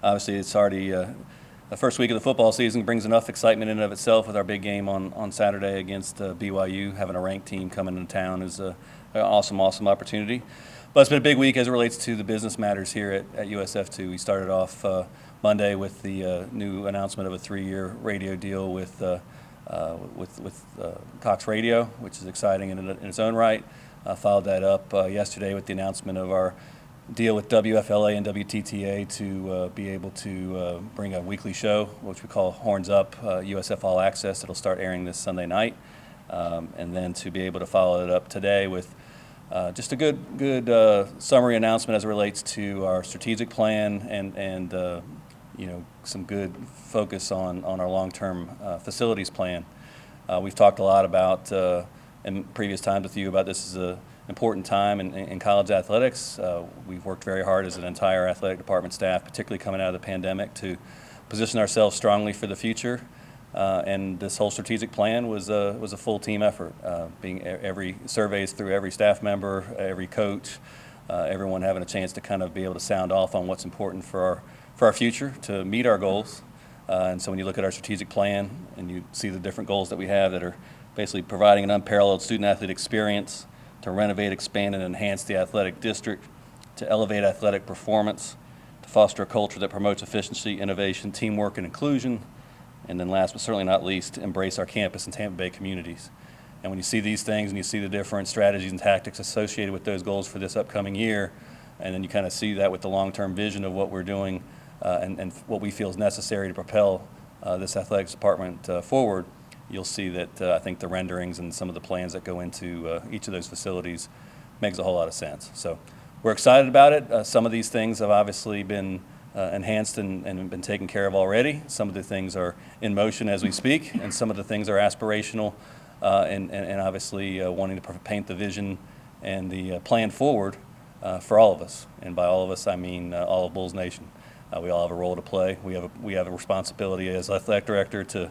Obviously, it's already the first week of the football season, brings enough excitement in and of itself with our big game on Saturday against BYU. Having a ranked team coming into town is an awesome opportunity. But it's been a big week as it relates to the business matters here at USF too. We started off Monday with the new announcement of a 3-year radio deal with Cox Radio, which is exciting in its own right. Followed that up yesterday with the announcement of our deal with WFLA and WTTA to be able to bring a weekly show, which we call Horns Up, USF All Access. It'll start airing this Sunday night, and then to be able to follow it up today with just a good summary announcement as it relates to our strategic plan and some good focus on our long-term facilities plan. We've talked a lot about in previous times with you about this is a important time in college athletics. We've worked very hard as an entire athletic department staff, particularly coming out of the pandemic, to position ourselves strongly for the future. And this whole strategic plan was a full team effort. Being every surveys through every staff member, every coach, everyone having a chance to kind of be able to sound off on what's important for our future to meet our goals. And so when you look at our strategic plan and you see the different goals that we have that are basically providing an unparalleled student-athlete experience, to renovate, expand, and enhance the athletic district, to elevate athletic performance, to foster a culture that promotes efficiency, innovation, teamwork, and inclusion, and then last but certainly not least, embrace our campus and Tampa Bay communities. And when you see these things and you see the different strategies and tactics associated with those goals for this upcoming year, and then you kind of see that with the long-term vision of what we're doing and what we feel is necessary to propel this athletics department forward, you'll see that I think the renderings and some of the plans that go into each of those facilities makes a whole lot of sense. So we're excited about it. Some of these things have obviously been enhanced and been taken care of already. Some of the things are in motion as we speak, and some of the things are aspirational and obviously wanting to paint the vision and the plan forward for all of us. And by all of us, I mean all of Bulls Nation. We all have a role to play. We have a responsibility as athletic director to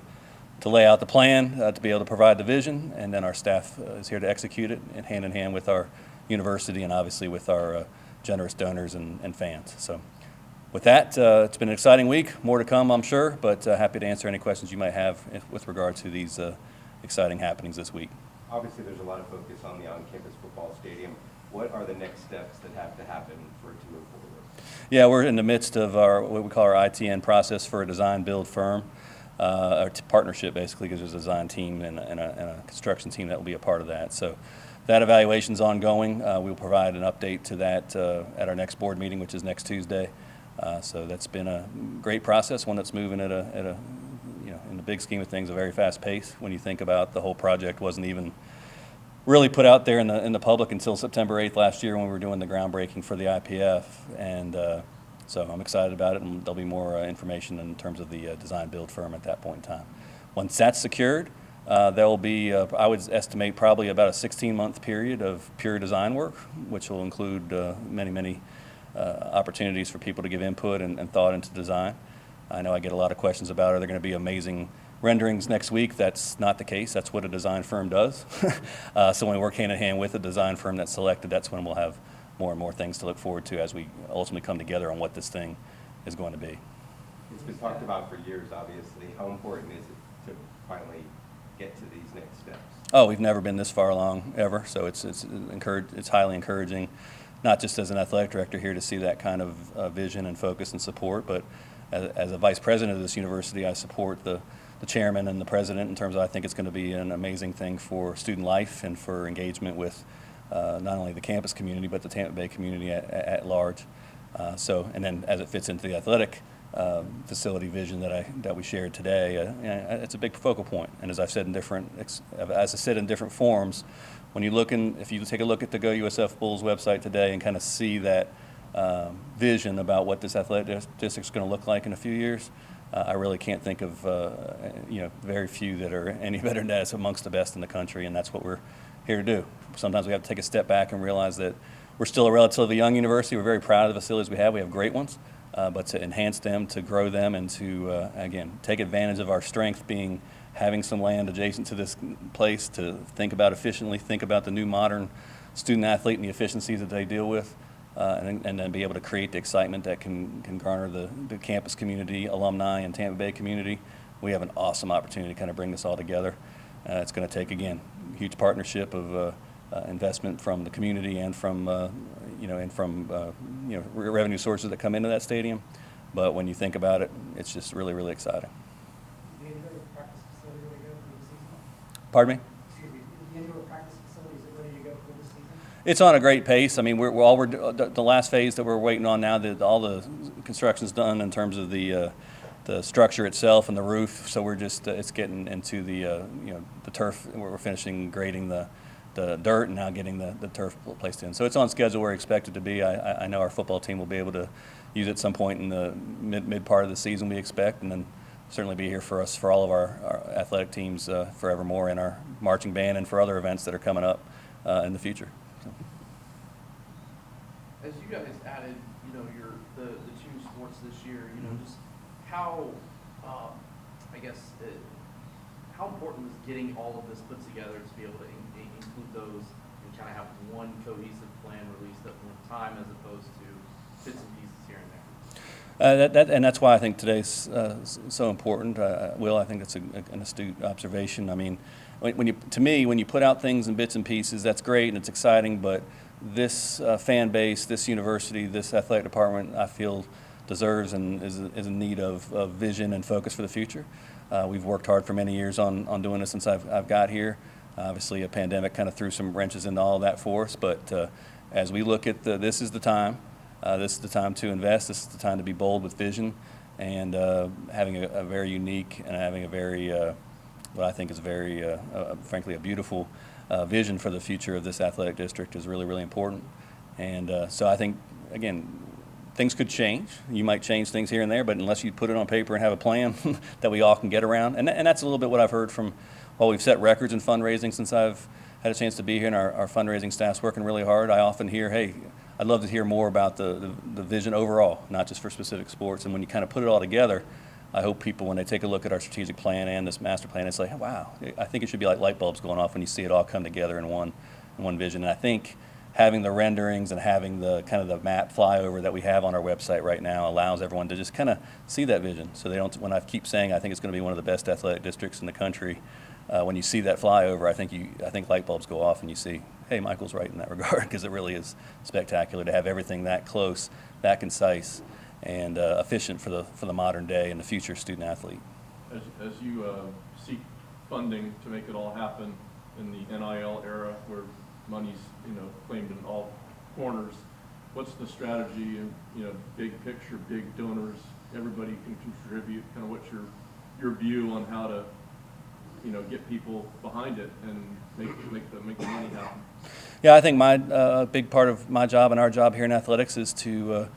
lay out the plan, to be able to provide the vision, and then our staff is here to execute it in hand with our university and obviously with our generous donors and fans. So with that, it's been an exciting week. More to come, I'm sure, but happy to answer any questions you might have with regard to these exciting happenings this week. Obviously, there's a lot of focus on the on-campus football stadium. What are the next steps that have to happen for it to move forward? Yeah, we're in the midst of what we call our ITN process for a design-build firm. A partnership, basically, because there's a design team and a construction team that will be a part of that. So that evaluation is ongoing. We'll provide an update to that at our next board meeting, which is next Tuesday. So that's been a great process, one that's moving at a in the big scheme of things, a very fast pace. When you think about the whole project wasn't even really put out there in the public until September 8th last year when we were doing the groundbreaking for the IPF, and so I'm excited about it, and there'll be more information in terms of the design-build firm at that point in time. Once that's secured, there will be, I would estimate, probably about a 16-month period of pure design work, which will include many opportunities for people to give input and thought into design. I know I get a lot of questions about, are there going to be amazing renderings next week? That's not the case. That's what a design firm does. So when we work hand-in-hand with a design firm that's selected, that's when we'll have more and more things to look forward to as we ultimately come together on what this thing is going to be. It's been talked about for years, obviously. How important is it to finally get to these next steps? Oh, we've never been this far along ever, so it's highly encouraging, not just as an athletic director here to see that kind of vision and focus and support, but as a vice president of this university, I support the chairman and the president in terms of I think it's going to be an amazing thing for student life and for engagement with not only the campus community but the Tampa Bay community at large. And then as it fits into the athletic facility vision that we shared today, it's a big focal point. And as I've said in different forums, when you if you take a look at the Go USF Bulls website today and kind of see that vision about what this athletic district is going to look like in a few years, I really can't think of very few that are any better than that. It's amongst the best in the country, and that's what we're here to do. Sometimes we have to take a step back and realize that we're still a relatively young university. We're very proud of the facilities we have. We have great ones, but to enhance them, to grow them, and to, again, take advantage of our strength being having some land adjacent to this place to think about efficiently, think about the new modern student athlete and the efficiencies that they deal with. and then be able to create the excitement that can garner the campus community, alumni, and Tampa Bay community. We have an awesome opportunity to kind of bring this all together. It's going to take, again, huge partnership of investment from the community and from revenue sources that come into that stadium. But when you think about it, it's just really, really exciting. The indoor practice facility ready to go for the season? Pardon me? Excuse me, the indoor practice facility, is it ready to go for the season? It's on a great pace. I mean, the last phase that we're waiting on now, all the construction's done in terms of the structure itself and the roof. So we're just it's getting into the turf. We're finishing grading the dirt and now getting the turf placed in. So it's on schedule where we expect it to be. I know our football team will be able to use it at some point in the mid part of the season, we expect, and then certainly be here for us, for all of our athletic teams forevermore, and our marching band, and for other events that are coming up in the future. So. As you guys added, the two sports this year, just how, how important was getting all of this put together to be able to include those and kind of have one cohesive plan released at one time, as opposed to bits and pieces here and there? And that's why I think today's so important. Will, I think that's an astute observation. I mean, when you put out things in bits and pieces, that's great and it's exciting, but this fan base, this university, this athletic department, I feel deserves and is in need of vision and focus for the future. We've worked hard for many years on doing this since I've got here. Obviously, a pandemic kind of threw some wrenches into all of that for us, but as we look at this is the time. This is the time to invest. This is the time to be bold with vision, and having a very unique and having a very, what I think is very, frankly, a beautiful vision for the future of this athletic district is really, really important. And so I think, again, things could change. You might change things here and there, but unless you put it on paper and have a plan that we all can get around, and that's a little bit what I've heard from, while we've set records in fundraising since I've had a chance to be here, and our fundraising staff's working really hard. I often hear, hey, I'd love to hear more about the vision overall, not just for specific sports. And when you kind of put it all together, I hope people, when they take a look at our strategic plan and this master plan, it's like, wow, I think it should be like light bulbs going off when you see it all come together in one vision. And I think having the renderings and having the kind of the map flyover that we have on our website right now allows everyone to just kind of see that vision. So they don't, when I keep saying I think it's going to be one of the best athletic districts in the country, when you see that flyover, I think light bulbs go off and you see, hey, Michael's right in that regard, because it really is spectacular to have everything that close, that concise, and efficient for the modern day and the future student athlete. As you seek funding to make it all happen in the NIL era, where money's claimed in all corners, what's the strategy? And big picture, big donors, everybody can contribute. Kind of what's your view on how to get people behind it and make the money happen? Yeah, I think my big part of my job and our job here in athletics is to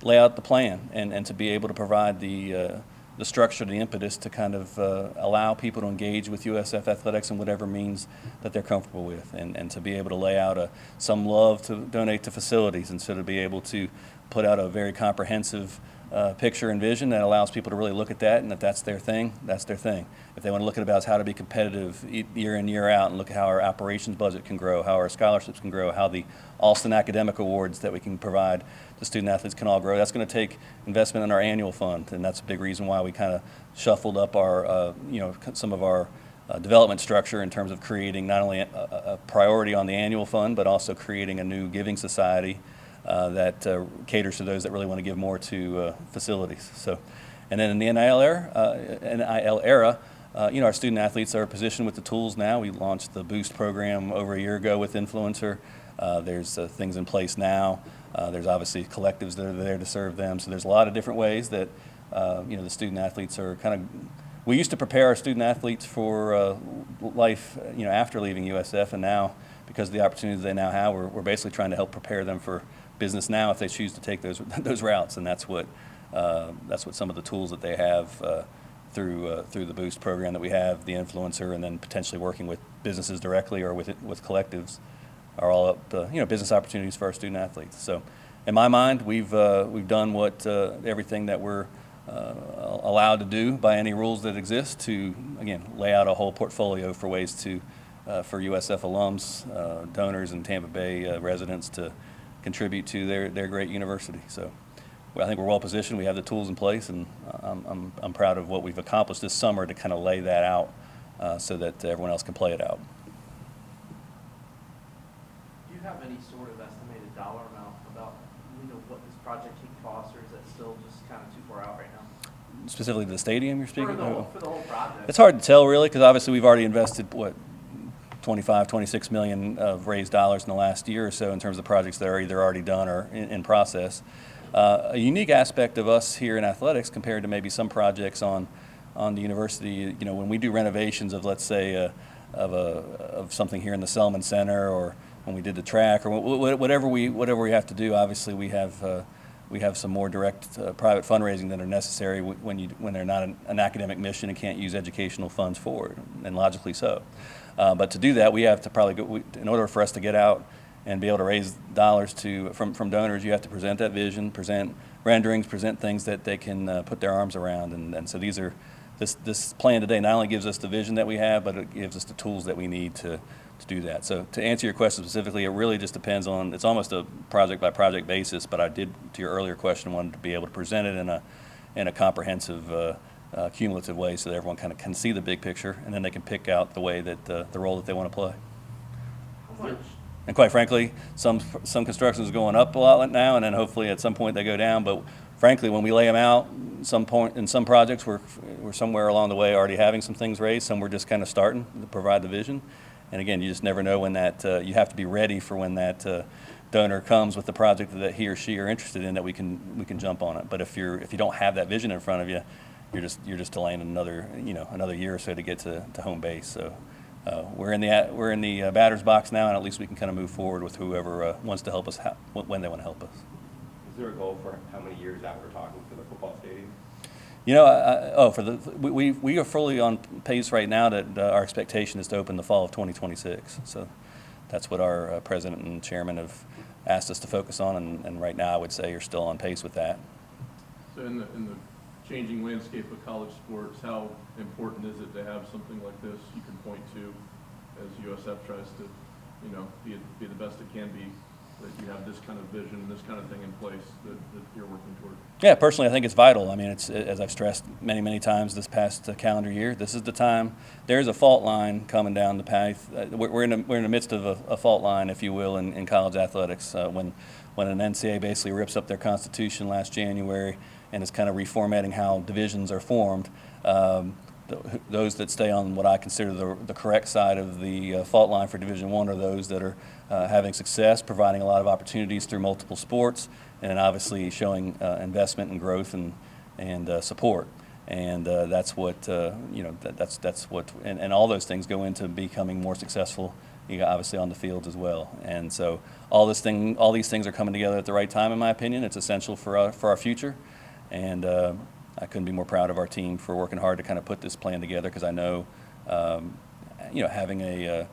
lay out the plan and to be able to provide the structure, the impetus to kind of allow people to engage with USF athletics in whatever means that they're comfortable with, and to be able to lay out some love to donate to facilities, and so to be able to put out a very comprehensive picture and vision that allows people to really look at that, and if that's their thing, that's their thing. If they want to look at about how to be competitive year in, year out, and look at how our operations budget can grow, how our scholarships can grow, how the Alston Academic Awards that we can provide to student athletes can all grow, that's going to take investment in our annual fund, and that's a big reason why we kind of shuffled up our, some of our development structure in terms of creating not only a priority on the annual fund, but also creating a new giving society that caters to those that really want to give more to facilities. So, and then in the NIL era, our student athletes are positioned with the tools now. We launched the Boost program over a year ago with Influencer. There's things in place now. There's obviously collectives that are there to serve them. So there's a lot of different ways that the student athletes are kind of. We used to prepare our student athletes for life, after leaving USF, and now because of the opportunities they now have, we're basically trying to help prepare them for business now if they choose to take those routes, and that's what some of the tools that they have through the Boost program that we have, the Influencer, and then potentially working with businesses directly or with collectives are all up business opportunities for our student athletes. So, in my mind, we've done what everything that we're allowed to do by any rules that exist to again lay out a whole portfolio for ways to for USF alums, donors, and Tampa Bay residents to contribute to their great university. So I think we're well positioned. We have the tools in place, and I'm proud of what we've accomplished this summer to kind of lay that out so that everyone else can play it out. Do you have any sort of estimated dollar amount about, what this project can cost, or is that still just kind of too far out right now? Specifically the stadium you're speaking For the whole project. It's hard to tell, really, because obviously we've already invested, 26 million of raised dollars in the last year or so in terms of projects that are either already done or in process. A unique aspect of us here in athletics compared to maybe some projects on the university, when we do renovations of, let's say, of something here in the Selman Center, or when we did the track, or whatever we have to do, obviously we have some more direct private fundraising that are necessary when they're not an academic mission and can't use educational funds for it, and logically so. But to do that, we have to probably go, in order for us to get out and be able to raise dollars from donors, you have to present that vision, present renderings, present things that they can put their arms around. And so this plan today not only gives us the vision that we have, but it gives us the tools that we need to do that. So to answer your question specifically, it really just depends on, it's almost a project by project basis, but I did, to your earlier question, wanted to be able to present it in a comprehensive, cumulative way so that everyone kind of can see the big picture, and then they can pick out the way that the role that they want to play. How much? And quite frankly, some construction is going up a lot now, and then hopefully at some point they go down. But frankly, when we lay them out, some projects we're somewhere along the way already having some things raised. Some we're just kind of starting to provide the vision. And again, you just never know when that you have to be ready for when that donor comes with the project that he or she are interested in, that we can jump on it. But if you don't have that vision in front of you, you're just delaying another year or so to get to home base. So. We're in the batter's box now, and at least we can kind of move forward with whoever wants to help us when they want to help us. Is there a goal for how many years out we're talking for the football stadium? We are fully on pace right now that our expectation is to open the fall of 2026. So that's what our president and chairman have asked us to focus on, and right now I would say you're still on pace with that. So in the changing landscape of college sports, how important is it to have something like this you can point to as USF tries to, be the best it can be, that you have this kind of vision, this kind of thing in place that you're working toward? Yeah, personally, I think it's vital. I mean, it's, as I've stressed many times this past calendar year, this is the time. There's a fault line coming down the path. We're in the midst of a fault line, if you will, in college athletics. When an NCAA basically rips up their constitution last January and is kind of reformatting how divisions are formed, those that stay on what I consider the correct side of the fault line for Division I are those that are having success, providing a lot of opportunities through multiple sports, and obviously showing investment and growth and support. And that's what that's what, and all those things go into becoming more successful, obviously on the field as well. And so all these things are coming together at the right time, in my opinion. It's essential for our future, and I couldn't be more proud of our team for working hard to kind of put this plan together, because I know, having a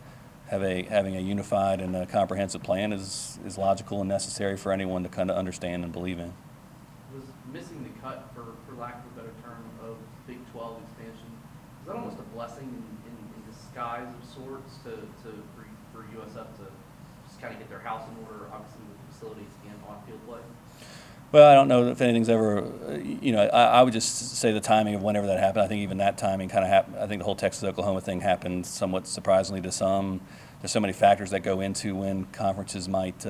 unified and a comprehensive plan is logical and necessary for anyone to kind of understand and believe in. Was missing the cut, for lack of a better term, of Big 12 expansion, is that almost a blessing in disguise of sorts for USF to just kind of get their house in order, obviously with facilities and on-field play? Well, I don't know if anything's ever, I would just say the timing of whenever that happened. I think even that timing kind of happened. I think the whole Texas-Oklahoma thing happened somewhat surprisingly to some. There's so many factors that go into when conferences might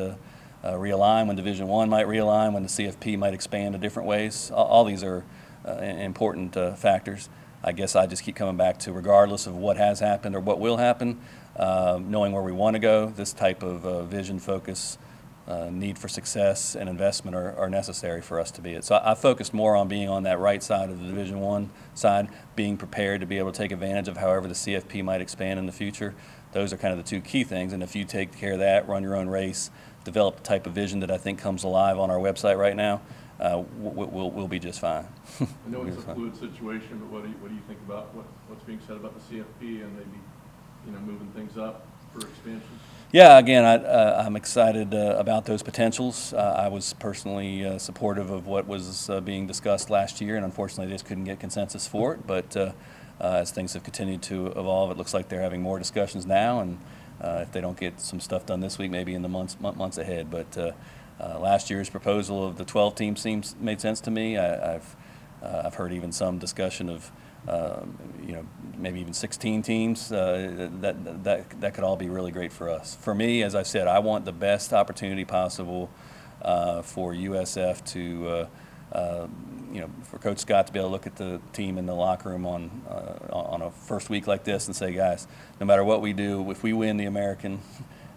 realign, when Division I might realign, when the CFP might expand in different ways. All these are important factors. I guess I just keep coming back to, regardless of what has happened or what will happen, knowing where we want to go, this type of vision, focus, need for success and investment are necessary for us to be it. So I focused more on being on that right side of the Division I side, being prepared to be able to take advantage of however the CFP might expand in the future. Those are kind of the two key things, and if you take care of that, run your own race, develop the type of vision that I think comes alive on our website right now, we'll be just fine. I know it's a fluid situation, but what do you think about what's being said about the CFP and maybe moving things up for expansion? Yeah, again, I'm excited about those potentials. I was personally supportive of what was being discussed last year, and unfortunately, I just couldn't get consensus for it. But as things have continued to evolve. It looks like they're having more discussions now, and if they don't get some stuff done this week, maybe in the months ahead. But last year's proposal of the 12 teams made sense to me. I've heard even some discussion of maybe even 16 teams. That could all be really great for us. For me, as I said, I want the best opportunity possible for USF to for Coach Scott to be able to look at the team in the locker room on a first week like this and say, guys, no matter what we do, if we win the American,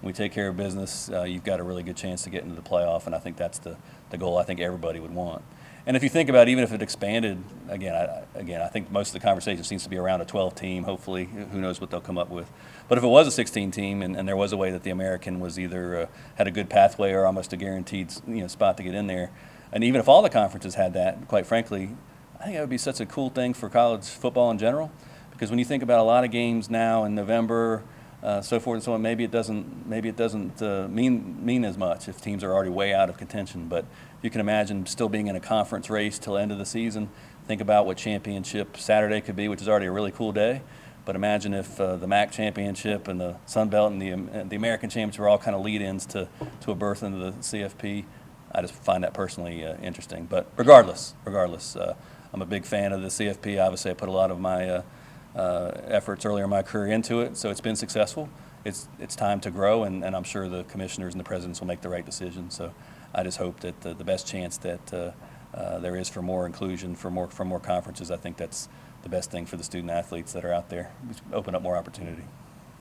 we take care of business, you've got a really good chance to get into the playoff, and I think that's the goal I think everybody would want. And if you think about it, even if it expanded, again, I think most of the conversation seems to be around a 12-team, hopefully. Who knows what they'll come up with. But if it was a 16-team and there was a way that the American was either had a good pathway or almost a guaranteed spot to get in there, and even if all the conferences had that, quite frankly, I think that would be such a cool thing for college football in general. Because when you think about a lot of games now in November, so forth and so on, maybe it doesn't mean as much if teams are already way out of contention. But you can imagine still being in a conference race till the end of the season. Think about what championship Saturday could be, which is already a really cool day. But imagine if the MAC championship and the Sun Belt and the American championship were all kind of lead-ins to a berth into the CFP. I just find that personally interesting. But regardless, I'm a big fan of the CFP. Obviously, I put a lot of my efforts earlier in my career into it, so it's been successful. It's time to grow, and I'm sure the commissioners and the presidents will make the right decision. So I just hope that the best chance that there is for more inclusion, for more conferences, I think that's the best thing for the student athletes that are out there. Open up more opportunity.